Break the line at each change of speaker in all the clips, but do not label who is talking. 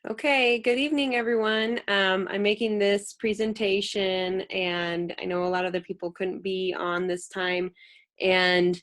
Okay, good evening, everyone. I'm making this presentation, and I know a lot of the people couldn't be on this time, and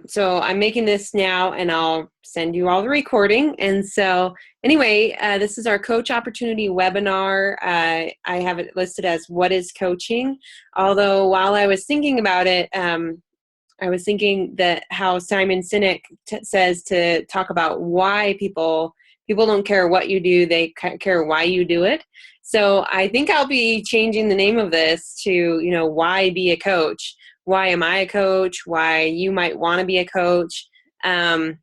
so I'm making this now, and I'll send you all the recording. And so, anyway, this is our Coach Opportunity webinar. I have it listed as "What is Coaching?" Although, while I was thinking about it, I was thinking that how Simon Sinek says to talk about why people don't care what you do, they care why you do it. So I think I'll be changing the name of this to, why be a coach? Why am I a coach? Why you might want to be a coach? And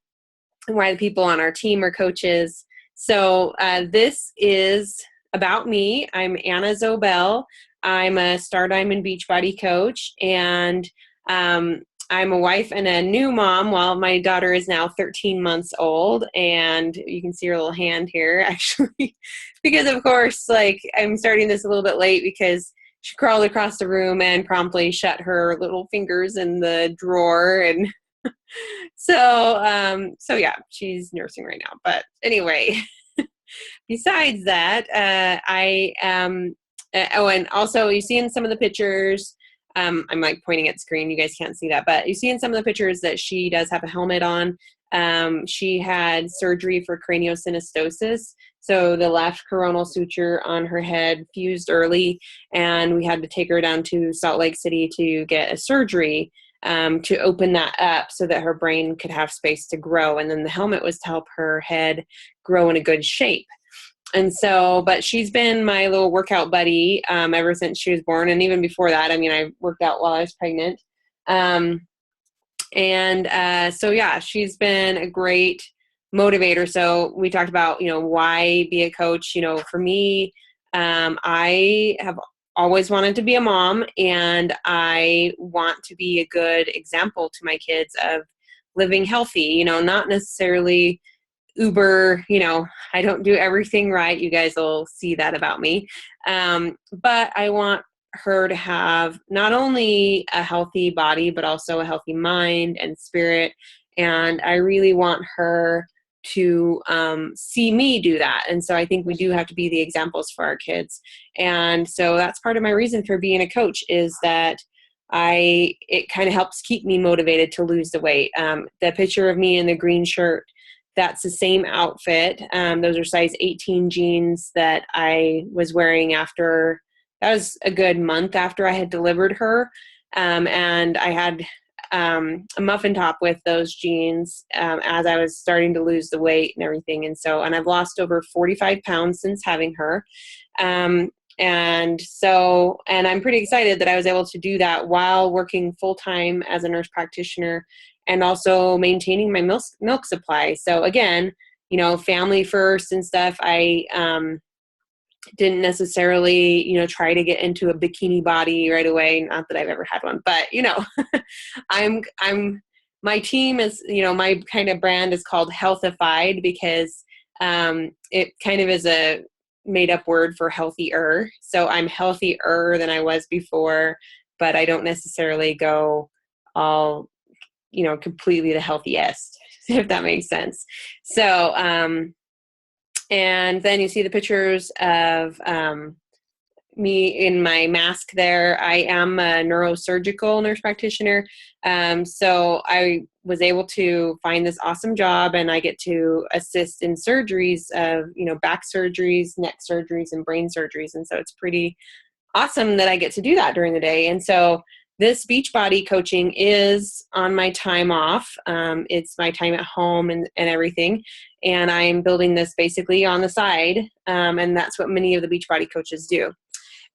why the people on our team are coaches. So this is about me. I'm Anna Zobel. I'm a Star Diamond Beachbody coach, and I'm a wife and a new mom. Well, my daughter is now 13 months old, and you can see her little hand here, actually, because of course, I'm starting this a little bit late because she crawled across the room and promptly shut her little fingers in the drawer, and so yeah, she's nursing right now. But anyway, besides that, I am. Oh, and also you see in some of the pictures, I'm pointing at the screen. You guys can't see that, but you see in some of the pictures that she does have a helmet on. She had surgery for craniosynostosis. So the left coronal suture on her head fused early, and we had to take her down to Salt Lake City to get a surgery to open that up so that her brain could have space to grow. And then the helmet was to help her head grow in a good shape. And so, but she's been my little workout buddy ever since she was born. And even before that, I worked out while I was pregnant. So yeah, she's been a great motivator. So we talked about, why be a coach? For me, I have always wanted to be a mom, and I want to be a good example to my kids of living healthy, not necessarily uber, I don't do everything right. You guys will see that about me. But I want her to have not only a healthy body, but also a healthy mind and spirit. And I really want her to see me do that. And so I think we do have to be the examples for our kids. And so that's part of my reason for being a coach, is that it kind of helps keep me motivated to lose the weight. The picture of me in the green shirt, that's the same outfit. Those are size 18 jeans that I was wearing after, that was a good month after I had delivered her. And I had a muffin top with those jeans as I was starting to lose the weight and everything. And I've lost over 45 pounds since having her. And I'm pretty excited that I was able to do that while working full-time as a nurse practitioner and also maintaining my milk supply. So again, family first and stuff. I didn't necessarily, try to get into a bikini body right away. Not that I've ever had one, but my team is, my kind of brand is called Healthified, because it kind of is a made up word for healthier. So I'm healthier than I was before, but I don't necessarily go all, completely the healthiest, if that makes sense. So, and then you see the pictures of me in my mask there. I am a neurosurgical nurse practitioner. So I was able to find this awesome job, and I get to assist in surgeries of, back surgeries, neck surgeries, and brain surgeries. And so it's pretty awesome that I get to do that during the day. And so this Beachbody coaching is on my time off. It's my time at home and everything. And I'm building this basically on the side. And that's what many of the Beachbody coaches do.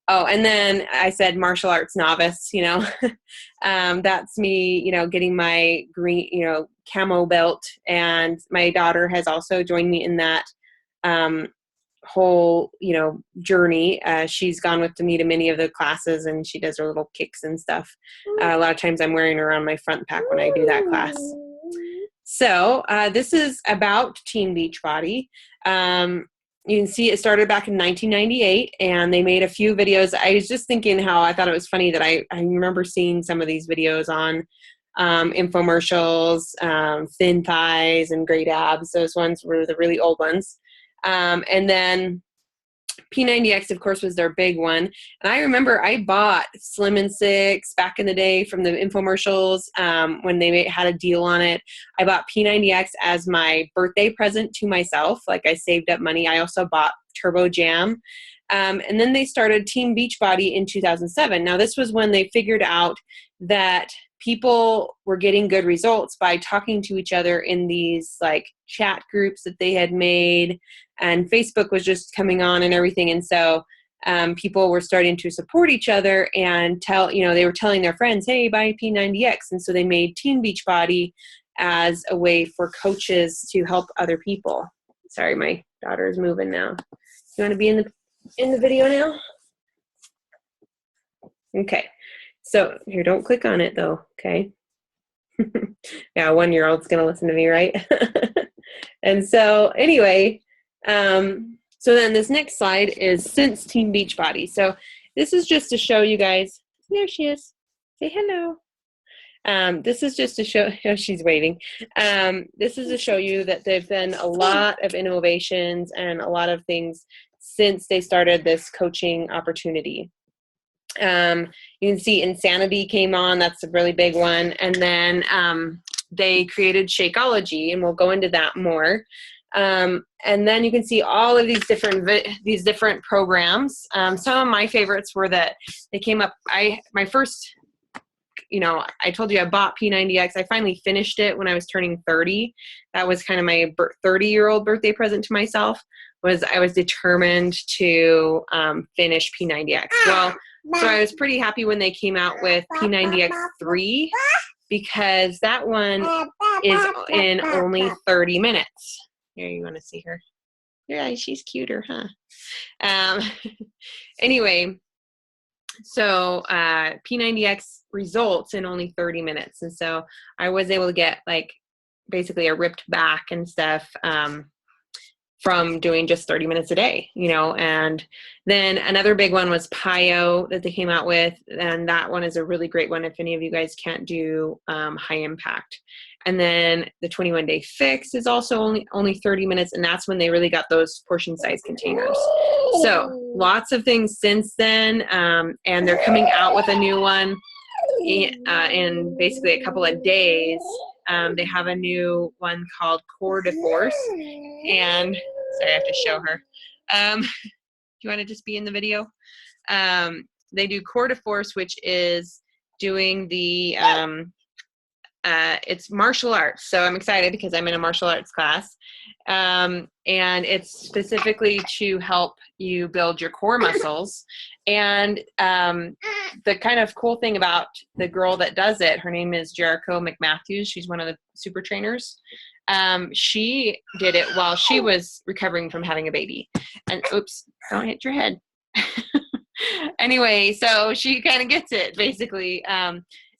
Oh, and then I said martial arts novice, that's me, getting my green, camo belt. And my daughter has also joined me in that whole, journey. She's gone with me to many of the classes, and she does her little kicks and stuff. A lot of times I'm wearing her on my front pack when I do that class. So this is about Team Beachbody. You can see it started back in 1998, and they made a few videos. I was just thinking how I thought it was funny that I remember seeing some of these videos on infomercials, thin thighs and great abs. Those ones were the really old ones. And then P90X, of course, was their big one. And I remember I bought Slim and Six back in the day from the infomercials when they had a deal on it. I bought P90X as my birthday present to myself. Like, I saved up money. I also bought Turbo Jam. And then they started Team Beachbody in 2007. Now, this was when they figured out that people were getting good results by talking to each other in these like chat groups that they had made, and Facebook was just coming on and everything. And so people were starting to support each other and they were telling their friends, hey, buy P90X. And so they made Team Beachbody as a way for coaches to help other people. Sorry, my daughter is moving now. You want to be in the video now? Okay. So here, don't click on it though, okay? Yeah, 1-year-old's gonna listen to me, right? And so anyway, so then this next slide is since Team Beachbody. So this is just to show you guys, there she is, say hello. This is just to show, oh, she's waiting. This is to show you that they've done a lot of innovations and a lot of things since they started this coaching opportunity. You can see Insanity came on. That's a really big one. And then they created Shakeology, and we'll go into that more. And then you can see all of these different programs. Some of my favorites were that they came up. My first, I told you I bought P90X. I finally finished it when I was turning 30. That was kind of my 30-year-old birthday present to myself. I was determined to finish P90X. Well, so I was pretty happy when they came out with P90X3, because that one is in only 30 minutes. Here, you want to see her? Yeah, she's cuter, huh? Anyway, so P90X results in only 30 minutes. And so I was able to get like basically a ripped back and stuff from doing just 30 minutes a day, and then another big one was PIO that they came out with. And that one is a really great one if any of you guys can't do high impact. And then the 21-day fix is also only 30 minutes. And that's when they really got those portion size containers. So lots of things since then. And they're coming out with a new one in basically a couple of days. They have a new one called Core de Force, and sorry, I have to show her. Do you want to just be in the video? They do Core de Force, which is doing the it's martial arts. So I'm excited because I'm in a martial arts class, and it's specifically to help you build your core muscles. And the kind of cool thing about the girl that does it, her name is Jericho McMatthews. She's one of the super trainers. She did it while she was recovering from having a baby. And oops, don't hit your head. Anyway, so she kind of gets it basically.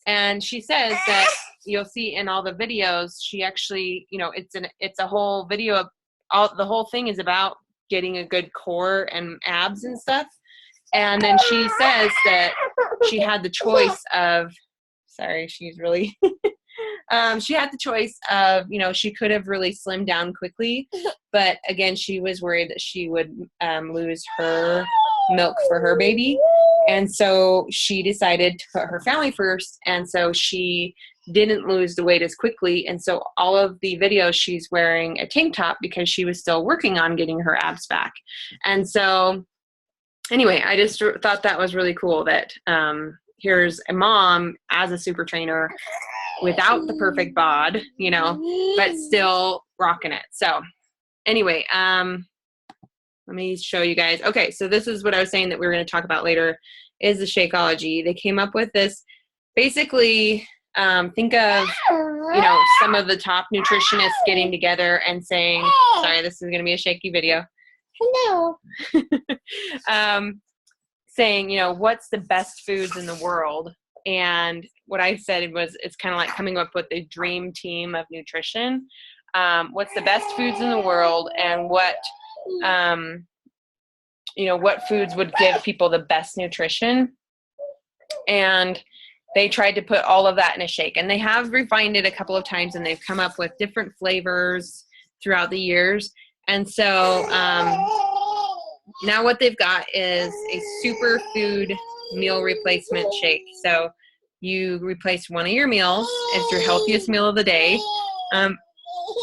And she says that you'll see in all the videos, she actually, it's a whole video of the whole thing is about getting a good core and abs and stuff. And then she says that she had the choice of, sorry, she's really, she had the choice of, she could have really slimmed down quickly, but again, she was worried that she would lose her milk for her baby. And so she decided to put her family first. And so she didn't lose the weight as quickly. And so all of the videos, she's wearing a tank top because she was still working on getting her abs back. And so anyway, I just thought that was really cool that here's a mom as a super trainer without the perfect bod, but still rocking it. So anyway, let me show you guys. Okay, so this is what I was saying that we were going to talk about later is the Shakeology. They came up with this, basically, think of, some of the top nutritionists getting together and saying, sorry, this is going to be a shaky video. Hello. Saying, what's the best foods in the world? And what I said was, it's kind of like coming up with a dream team of nutrition. What's the best foods in the world, and what foods would give people the best nutrition? And they tried to put all of that in a shake, and they have refined it a couple of times, and they've come up with different flavors throughout the years. And so now what they've got is a superfood meal replacement shake. So you replace one of your meals. It's your healthiest meal of the day.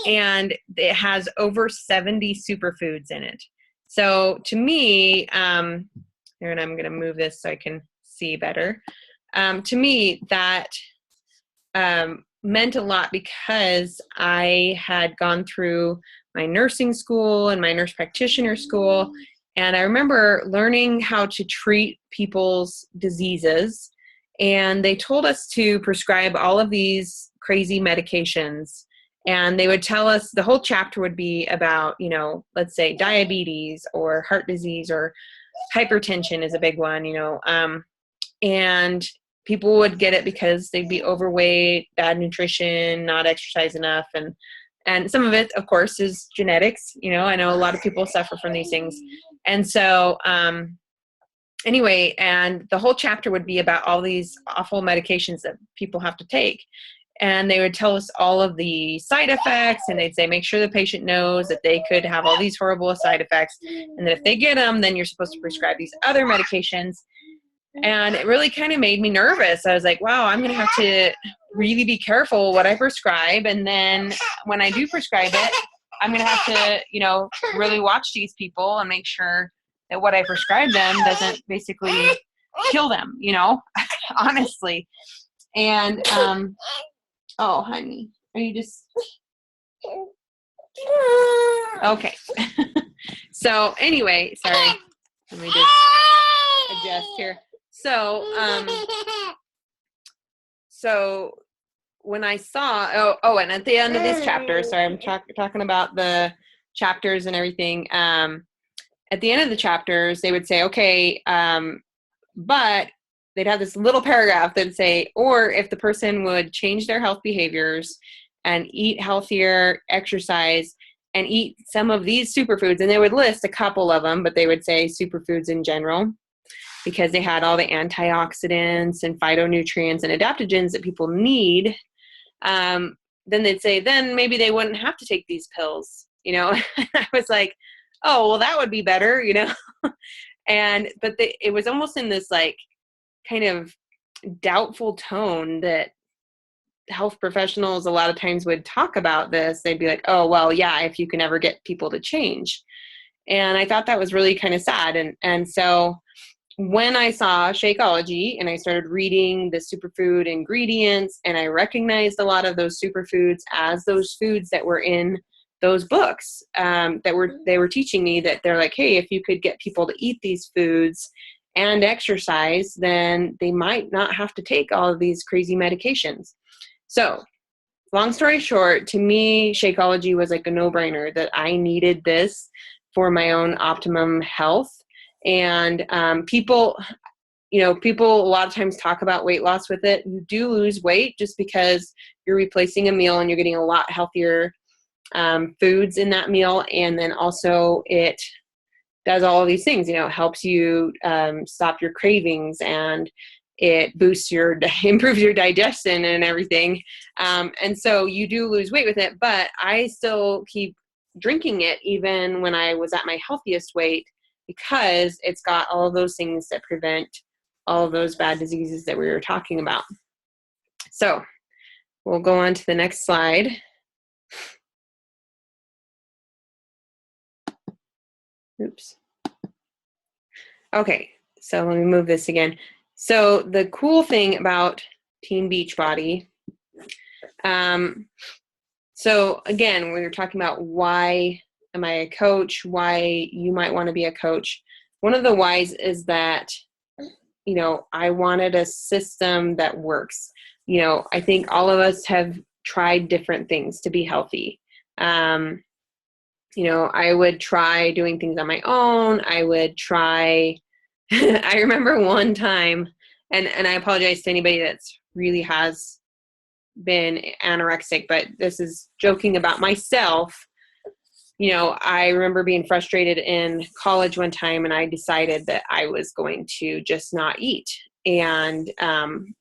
And it has over 70 superfoods in it. So to me, and I'm going to move this so I can see better. To me, that meant a lot because I had gone through my nursing school and my nurse practitioner school. And I remember learning how to treat people's diseases. And they told us to prescribe all of these crazy medications. And they would tell us, the whole chapter would be about, you know, let's say diabetes or heart disease or hypertension is a big one, you know, and people would get it because they'd be overweight, bad nutrition, not exercise enough. And some of it, of course, is genetics. You know, I know a lot of people suffer from these things. And so anyway, and the whole chapter would be about all these awful medications that people have to take. And they would tell us all of the side effects, and they'd say, make sure the patient knows that they could have all these horrible side effects. And that if they get them, then you're supposed to prescribe these other medications. And it really kind of made me nervous. I was like, wow, I'm going to have to really be careful what I prescribe. And then when I do prescribe it, I'm going to have to, you know, really watch these people and make sure that what I prescribe them doesn't basically kill them, you know, honestly. And, oh, honey, are you just, okay. So anyway, sorry, let me just adjust here. So when I saw, and at the end of these chapters, sorry, I'm talking about the chapters and everything. At the end of the chapters, they would say, okay, but they'd have this little paragraph that'd say, or if the person would change their health behaviors and eat healthier, exercise, and eat some of these superfoods, and they would list a couple of them, but they would say superfoods in general, because they had all the antioxidants and phytonutrients and adaptogens that people need, then they'd say, then maybe they wouldn't have to take these pills, you know? I was like, oh, well, that would be better, you know? But it was almost in this like kind of doubtful tone that health professionals a lot of times would talk about this. They'd be like, oh, well, yeah, if you can ever get people to change. And I thought that was really kind of sad. And so when I saw Shakeology and I started reading the superfood ingredients, and I recognized a lot of those superfoods as those foods that were in those books, they were teaching me, that they're like, hey, if you could get people to eat these foods and exercise, then they might not have to take all of these crazy medications. So long story short, to me, Shakeology was like a no-brainer, that I needed this for my own optimum health. And people a lot of times talk about weight loss with it. You do lose weight just because you're replacing a meal and you're getting a lot healthier foods in that meal. And then also it does all of these things, you know, it helps you stop your cravings, and it improves your digestion and everything. And so you do lose weight with it, but I still keep drinking it even when I was at my healthiest weight, because it's got all of those things that prevent all of those bad diseases that we were talking about. So we'll go on to the next slide. Oops. Okay, so let me move this again. So the cool thing about Team Beachbody, so again, we were talking about why am I a coach, why you might want to be a coach. One of the whys is that, you know, I wanted a system that works. You know, I think all of us have tried different things to be healthy. You know, I would try doing things on my own. I would try, I remember one time, and I apologize to anybody that's really has been anorexic, but this is joking about myself. You know, I remember being frustrated in college one time, and I decided that I was going to just not eat. And,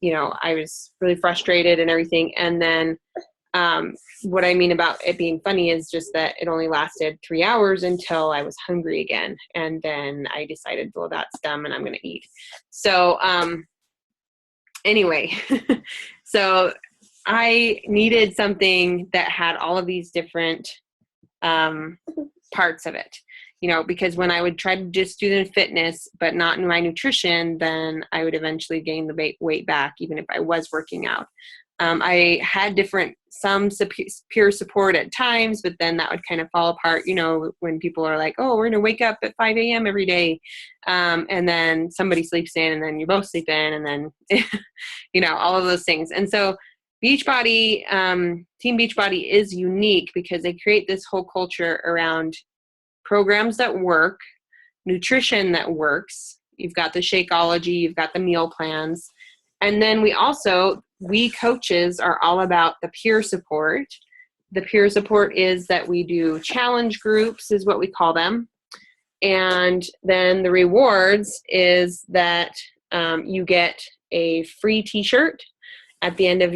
you know, I was really frustrated and everything. And then What I mean about it being funny is just that it only lasted 3 hours until I was hungry again. And then I decided, well, that's dumb and I'm going to eat. So, anyway, so I needed something that had all of these different parts of it, because when I would try to just do the fitness, but not in my nutrition, then I would eventually gain the weight back, even if I was working out. I had some peer support at times, but then that would kind of fall apart, when people are like, oh, we're going to wake up at 5 a.m. every day. And then somebody sleeps in and then you both sleep in and then, all of those things. And so Beachbody, Team Beachbody is unique because they create this whole culture around programs that work, nutrition that works. You've got the Shakeology, you've got the meal plans. And then we coaches are all about the peer support. The peer support is that we do challenge groups is what we call them. And then the rewards is that you get a free t-shirt at the end of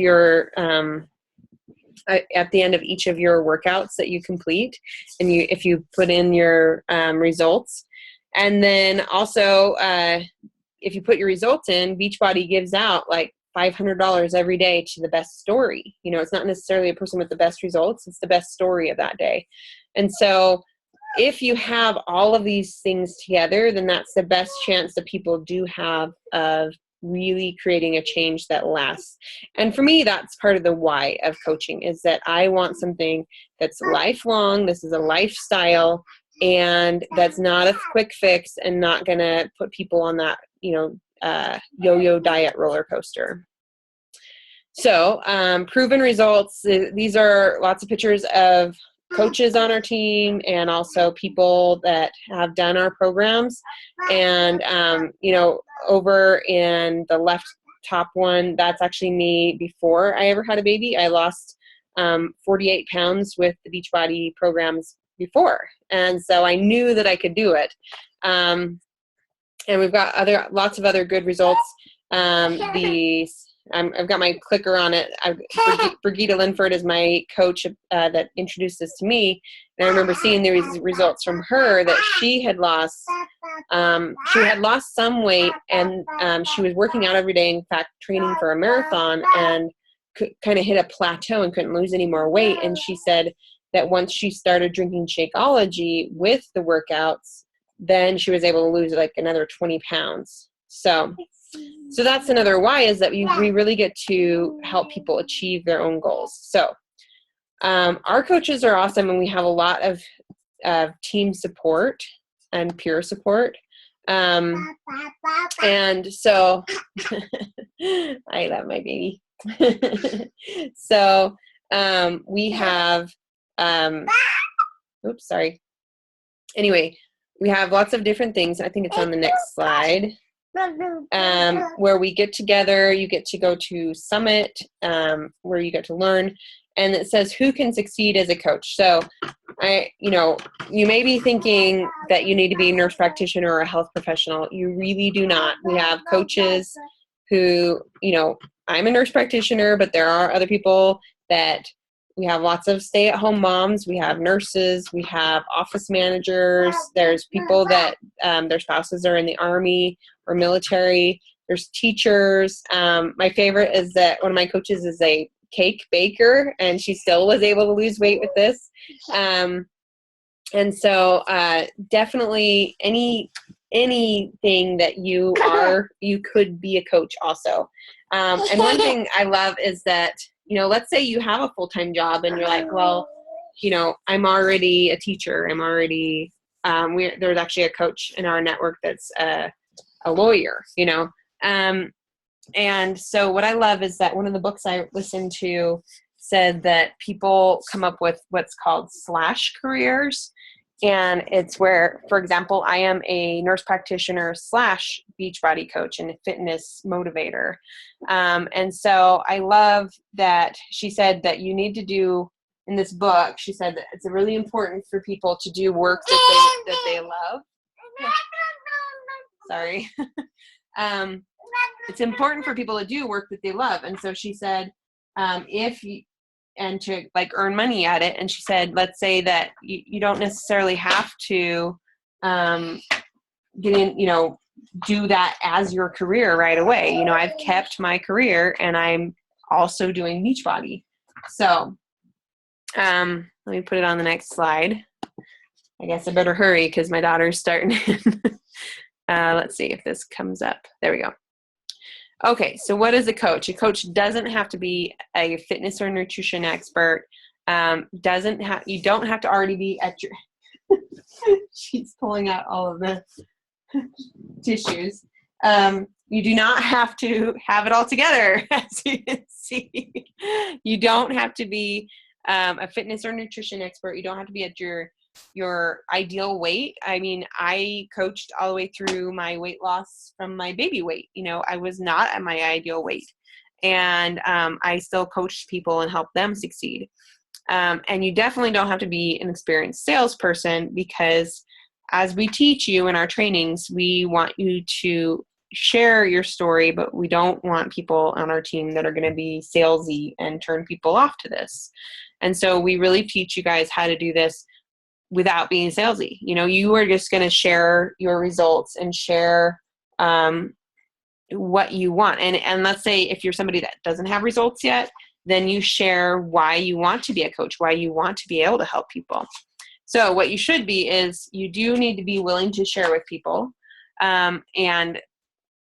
each of your workouts that you complete, and if you put in your results. And then also, if you put your results in, Beachbody gives out like $500 every day to the best story. It's not necessarily a person with the best results, it's the best story of that day. And so if you have all of these things together, then that's the best chance that people do have of really creating a change that lasts. And for me, that's part of the why of coaching, is that I want something that's lifelong. This is a lifestyle, and that's not a quick fix and not going to put people on that, yo-yo diet roller coaster. So proven results. These are lots of pictures of coaches on our team and also people that have done our programs. And, over in the left top one, that's actually me before I ever had a baby. I lost 48 pounds with the Beachbody programs before. And so I knew that I could do it. And we've got lots of other good results. I've got my clicker on it. Brigitte Linford is my coach that introduced this to me. And I remember seeing the results from her that she had lost some weight, and she was working out every day, in fact, training for a marathon, and kind of hit a plateau and couldn't lose any more weight. And she said that once she started drinking Shakeology with the workouts, then she was able to lose like another 20 pounds. So that's another why, is that we really get to help people achieve their own goals. So our coaches are awesome, and we have a lot of team support and peer support. And so I love my baby. So we have, oops, sorry. Anyway, we have lots of different things. I think it's on the next slide. Where we get together, you get to go to Summit, where you get to learn, and it says who can succeed as a coach. So you may be thinking that you need to be a nurse practitioner or a health professional. You really do not. We have coaches who, I'm a nurse practitioner, but there are other people that we have lots of stay-at-home moms. We have nurses. We have office managers. There's people that their spouses are in the Army or military. There's teachers. My favorite is that one of my coaches is a cake baker, and she still was able to lose weight with this. And so definitely anything that you are, you could be a coach also. And one thing I love is that, let's say you have a full-time job and you're like, well, I'm already a teacher. I'm already, there's actually a coach in our network that's a lawyer, and so what I love is that one of the books I listened to said that people come up with what's called slash careers. And it's where, for example, I am a nurse practitioner / Beachbody coach and a fitness motivator. And so I love that she said that you need to do, in this book, she said that it's really important for people to do work that they love. Sorry. It's important for people to do work that they love. And so she said, and to like earn money at it. And she said, let's say that you don't necessarily have to get in, do that as your career right away. I've kept my career and I'm also doing Beachbody. So let me put it on the next slide. I guess I better hurry because my daughter's starting. Let's see if this comes up. There we go. Okay, so what is a coach? A coach doesn't have to be a fitness or nutrition expert. You don't have to already be at your. She's pulling out all of the tissues. You do not have to have it all together, as you can see. You don't have to be a fitness or nutrition expert. You don't have to be at your ideal weight. I mean, I coached all the way through my weight loss from my baby weight. I was not at my ideal weight, and I still coached people and helped them succeed. And you definitely don't have to be an experienced salesperson, because as we teach you in our trainings, we want you to share your story, but we don't want people on our team that are going to be salesy and turn people off to this. And so we really teach you guys how to do this without being salesy. You are just going to share your results and share what you want. And let's say if you're somebody that doesn't have results yet, then you share why you want to be a coach, why you want to be able to help people. So what you should be is you do need to be willing to share with people and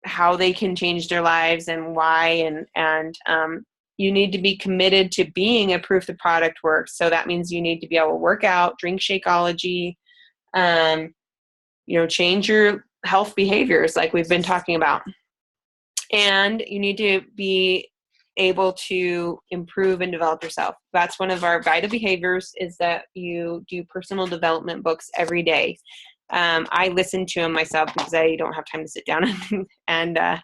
how they can change their lives and why, and you need to be committed to being a proof the product works. So that means you need to be able to work out, drink Shakeology, change your health behaviors like we've been talking about. And you need to be able to improve and develop yourself. That's one of our vital behaviors, is that you do personal development books every day. I listen to them myself because I don't have time to sit down and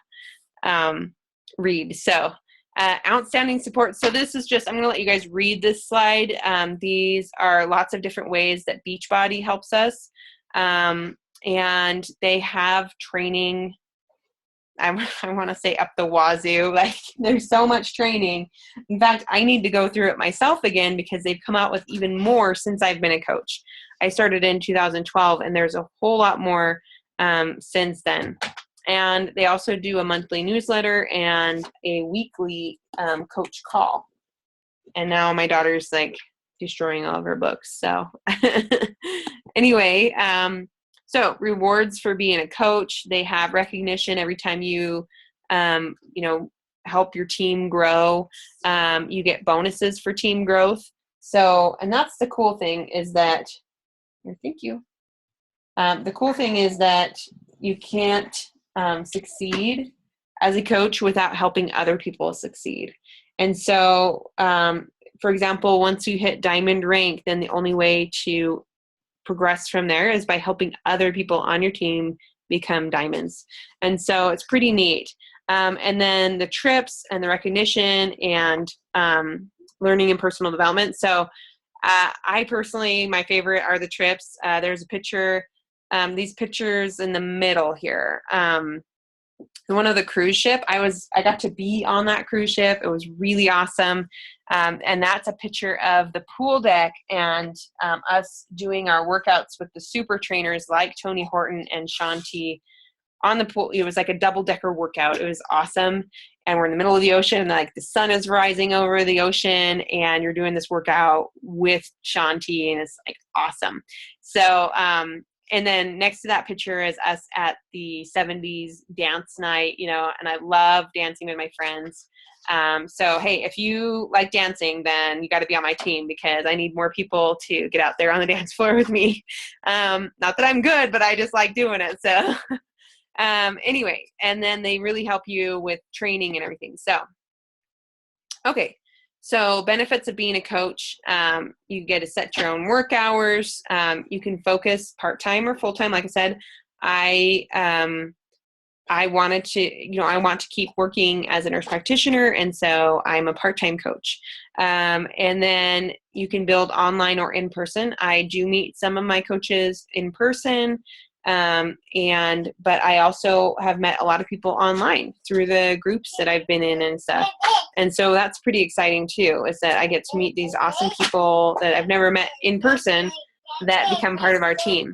read. So outstanding support. So this is just, I'm going to let you guys read this slide. These are lots of different ways that Beachbody helps us. And they have training, I want to say up the wazoo. Like, there's so much training. In fact, I need to go through it myself again because they've come out with even more since I've been a coach. I started in 2012, and there's a whole lot more since then. And they also do a monthly newsletter and a weekly coach call. And now my daughter's like destroying all of her books. So anyway, so rewards for being a coach. They have recognition every time you, help your team grow. You get bonuses for team growth. So, and that's the cool thing is that, thank you. The cool thing is that you can't succeed as a coach without helping other people succeed. And so, for example, once you hit diamond rank, then the only way to progress from there is by helping other people on your team become diamonds. And so it's pretty neat. And then the trips and the recognition and learning and personal development. So I personally, my favorite are the trips. There's a picture, these pictures in the middle here. One of the cruise ship, I got to be on that cruise ship. It was really awesome. And that's a picture of the pool deck and us doing our workouts with the super trainers like Tony Horton and Shanti on the pool. It was like a double-decker workout. It was awesome. And we're in the middle of the ocean, and like the sun is rising over the ocean, and you're doing this workout with Shanti, and it's like awesome. So, and then next to that picture is us at the 70s dance night, and I love dancing with my friends. So, hey, if you like dancing, then you got to be on my team because I need more people to get out there on the dance floor with me. Not that I'm good, but I just like doing it. So anyway, and then they really help you with training and everything. So, okay. So benefits of being a coach, you get to set your own work hours. You can focus part-time or full-time. Like I said, I wanted to, I want to keep working as a nurse practitioner. And so I'm a part-time coach. And then you can build online or in person. I do meet some of my coaches in person. But I also have met a lot of people online through the groups that I've been in and stuff. And so that's pretty exciting too, is that I get to meet these awesome people that I've never met in person that become part of our team.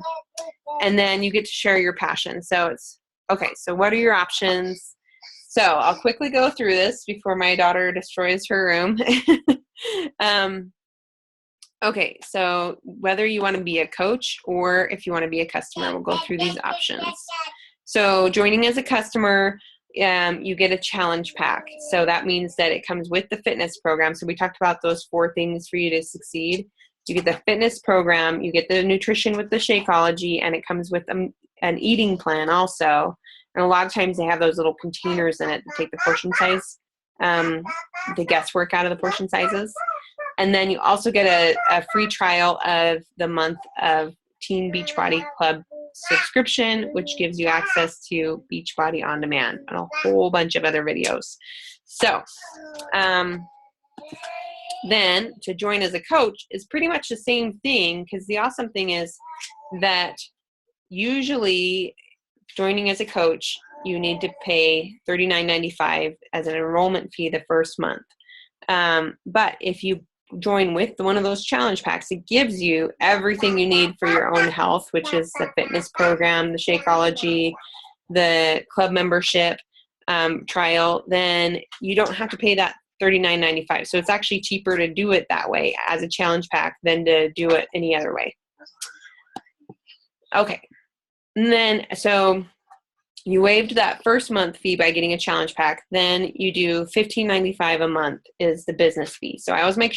And then you get to share your passion. So it's, okay, so what are your options? So I'll quickly go through this before my daughter destroys her room. Okay, so whether you want to be a coach or if you want to be a customer, we'll go through these options. So joining as a customer, you get a challenge pack. So that means that it comes with the fitness program. So we talked about those 4 things for you to succeed. You get the fitness program, you get the nutrition with the Shakeology, and it comes with an eating plan also. And a lot of times they have those little containers in it to take the portion size, the guesswork out of the portion sizes. And then you also get a free trial of the month of Team Beachbody Club subscription, which gives you access to Beachbody On Demand and a whole bunch of other videos. So then to join as a coach is pretty much the same thing, because the awesome thing is that usually joining as a coach, you need to pay $39.95 as an enrollment fee the first month. But if you join with one of those challenge packs, it gives you everything you need for your own health, which is the fitness program, the Shakeology, the club membership trial. Then you don't have to pay that $39.95. So it's actually cheaper to do it that way as a challenge pack than to do it any other way. Okay. And then, so you waived that first month fee by getting a challenge pack. Then you do $15.95 a month is the business fee. So I always try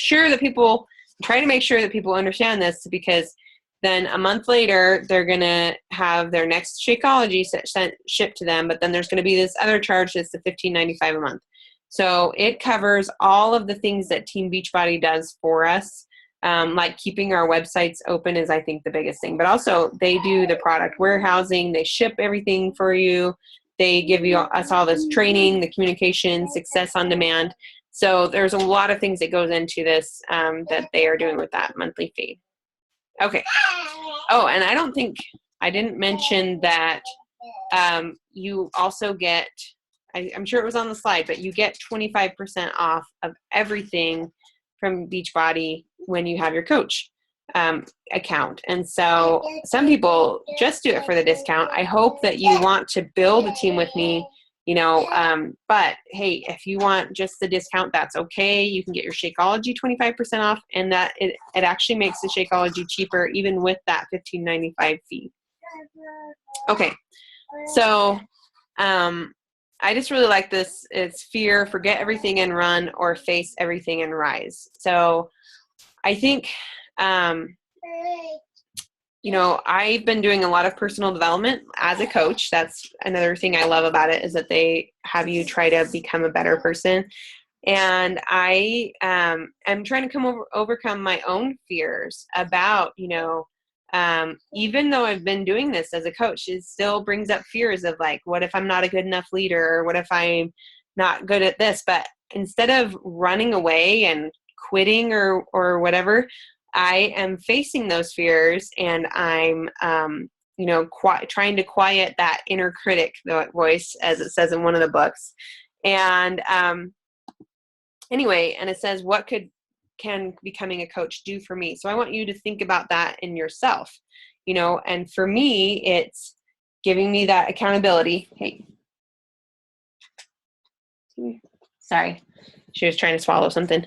to make sure that people understand this, because then a month later, they're going to have their next Shakeology shipped to them, but then there's going to be this other charge that's the $15.95 a month. So it covers all of the things that Team Beachbody does for us. Like keeping our websites open is, I think, the biggest thing. But also they do the product warehousing. They ship everything for you. They give us all this training, the communication, success on demand. So there's a lot of things that goes into this that they are doing with that monthly fee. Okay. Oh, and I didn't mention that you also get, I'm sure it was on the slide, but you get 25% off of everything from Beachbody when you have your coach account. And so some people just do it for the discount. I hope that you want to build a team with me, but hey, if you want just the discount, that's okay. You can get your Shakeology 25% off, and that it actually makes the Shakeology cheaper even with that $15.95 fee. Okay. So, I just really like this. It's fear, forget everything and run, or face everything and rise. So I think, I've been doing a lot of personal development as a coach. That's another thing I love about it, is that they have you try to become a better person. And I am trying to overcome my own fears about, even though I've been doing this as a coach, it still brings up fears of like, what if I'm not a good enough leader? Or what if I'm not good at this? But instead of running away and quitting or whatever, I am facing those fears, and I'm, trying to quiet that inner critic voice, as it says in one of the books. And anyway, and it says, what can becoming a coach do for me? So I want you to think about that in yourself, and for me, it's giving me that accountability. Hey, sorry. She was trying to swallow something.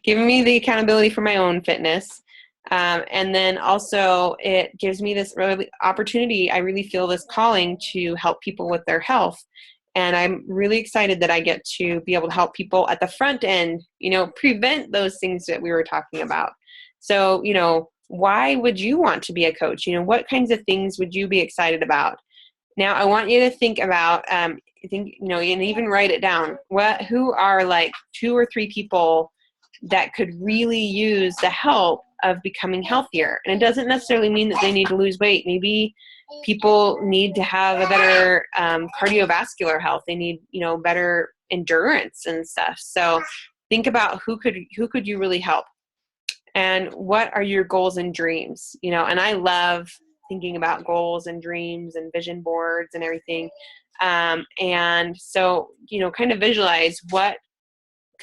Giving me the accountability for my own fitness. And then also it gives me this really opportunity. I really feel this calling to help people with their health. And I'm really excited that I get to be able to help people at the front end, prevent those things that we were talking about. So, why would you want to be a coach? What kinds of things would you be excited about? Now, I want you to think about, and even write it down. Who are like 2 or 3 people that could really use the help of becoming healthier? And it doesn't necessarily mean that they need to lose weight. Maybe people need to have a better cardiovascular health. They need, better endurance and stuff. So think about who could you really help, and what are your goals and dreams? And I love thinking about goals and dreams and vision boards and everything. And so, kind of visualize what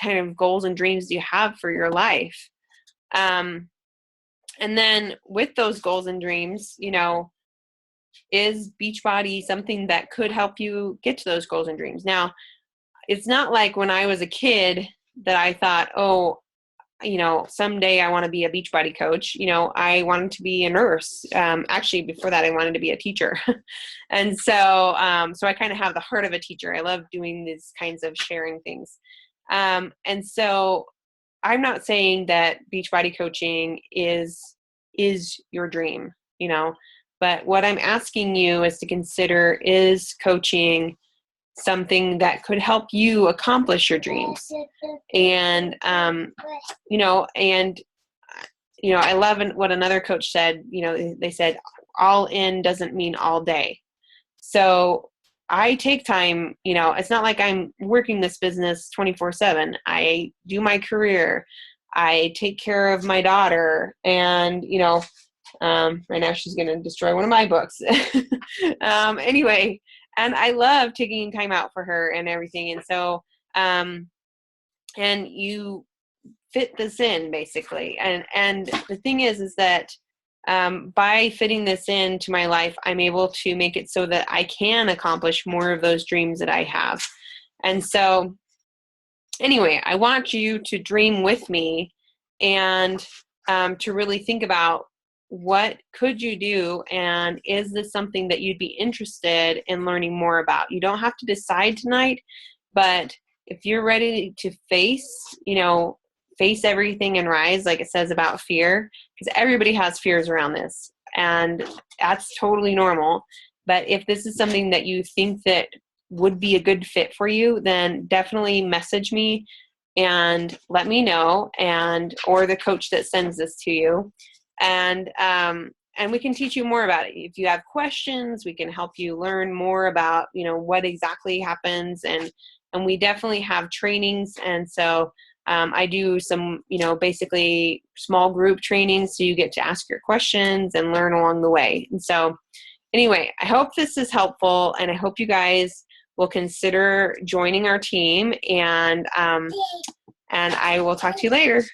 kind of goals and dreams do you have for your life? And then with those goals and dreams, you know, is Beachbody something that could help you get to those goals and dreams? Now, it's not like when I was a kid that I thought, oh, you know, someday I want to be a Beachbody coach. You know, I wanted to be a nurse. Actually, before that, I wanted to be a teacher. And so, so I kind of have the heart of a teacher. I love doing these kinds of sharing things. And so I'm not saying that Beachbody coaching is your dream, you know, but what I'm asking you is to consider, is coaching something that could help you accomplish your dreams? And, you know, I love what another coach said. You know, they said, all in doesn't mean all day. So I take time, you know, it's not like I'm working this business 24/7. I do my career. I take care of my daughter, and, you know, right now she's going to destroy one of my books. Anyway, and I love taking time out for her and everything. And so, and you fit this in basically. And the thing is that, by fitting this into my life, I'm able to make it so that I can accomplish more of those dreams that I have. And so anyway, I want you to dream with me, and to really think about, what could you do, and is this something that you'd be interested in learning more about? You don't have to decide tonight, but if you're ready to face, you know, face everything and rise, like it says about fear, because everybody has fears around this, and that's totally normal. But if this is something that you think that would be a good fit for you, then definitely message me and let me know, and or the coach that sends this to you. And we can teach you more about it. If you have questions, we can help you learn more about, you know, what exactly happens. And we definitely have trainings. And so I do some, you know, basically small group trainings, so you get to ask your questions and learn along the way. And so anyway, I hope this is helpful, and I hope you guys will consider joining our team, and I will talk to you later.